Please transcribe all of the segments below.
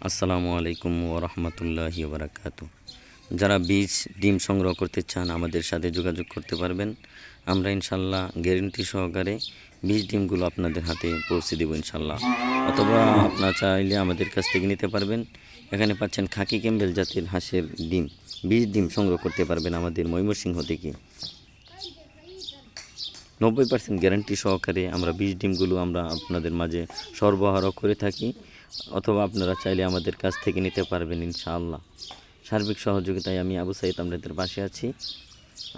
আসসালামু আলাইকুম ওরহমতুল্লাহি ওবরাকাতু। যারা বীজ ডিম সংগ্রহ করতে চান আমাদের সাথে যোগাযোগ করতে পারবেন। আমরা ইনশাল্লাহ গ্যারেন্টি সহকারে বীজ ডিমগুলো আপনাদের হাতে পৌঁছে দেব ইনশাল্লাহ। অথবা আপনারা চাইলে আমাদের কাছ থেকে নিতে পারবেন। এখানে পাচ্ছেন খাকি ক্যাম্বেল জাতের হাঁসের ডিম, বীজ ডিম সংগ্রহ করতে পারবেন আমাদের ময়মনসিংহ থেকে। 90% গ্যারান্টি সহকারে আমরা বীজ ডিমগুলো আমরা আপনাদের মাঝে সরবরাহ করে থাকি। অথবা আপনারা চাইলে আমাদের কাছ থেকে নিতে পারবেন ইনশাআল্লাহ। সার্বিক সহযোগিতায় আমি আবু সাইদ আপনাদের পাশে আছি।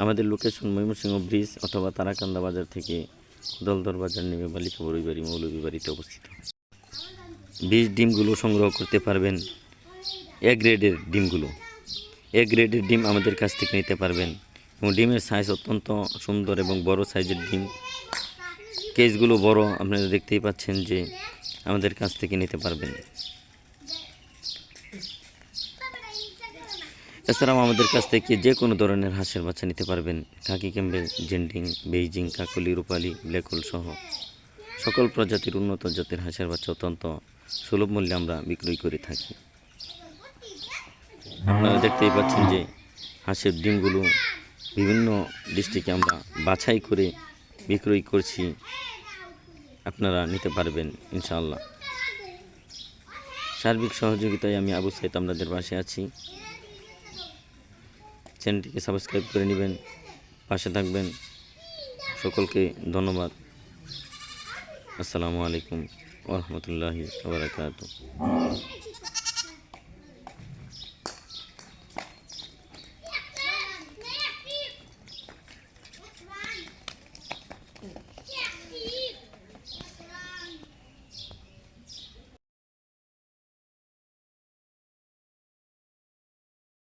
আমাদের লোকেশন ময়মনসিংহ ব্রিজ অথবা তারাকান্দা বাজার থেকে দলদর বাজার নেমে বালিকা বড়ইবাড়ি মৌলভী বাড়িতে অবস্থিত। বীজ ডিমগুলো সংগ্রহ করতে পারবেন। এ গ্রেডের ডিমগুলো, এ গ্রেডের ডিম আমাদের কাছ থেকে নিতে পারবেন। এবং ডিমের সাইজ অত্যন্ত সুন্দর এবং বড় সাইজের ডিম। কেসগুলো বড়, আপনারা দেখতেই পাচ্ছেন যে আমাদের কাছ থেকে নিতে পারবেন। এছাড়াও আমাদের কাছ থেকে যে কোনো ধরনের হাঁসের বাচ্চা নিতে পারবেন। খাকি ক্যাম্বেল, জেন্ডিং, বেইজিং, কাকলি, রূপালি, ব্ল্যাকহোল সহ সকল প্রজাতির উন্নত জাতের হাঁসের বাচ্চা অত্যন্ত সুলভ মূল্যে আমরা বিক্রয় করে থাকি। আপনারা দেখতেই পাচ্ছেন যে হাঁসের ডিমগুলো বিভিন্ন ডিস্ট্রিক্টে আমরা বাছাই করে বিক্রয় করছি। আপনারা নিতে পারবেন ইনশাআল্লাহ। সার্বিক সহযোগিতায় আমি আবু সাইদ আপনাদের পাশে আছি। চ্যানেলটিকে সাবস্ক্রাইব করে নেবেন, পাশে থাকবেন। সকলকে ধন্যবাদ। আসসালামু আলাইকুম ওয়া রাহমাতুল্লাহি ওয়া বারাকাতুহু।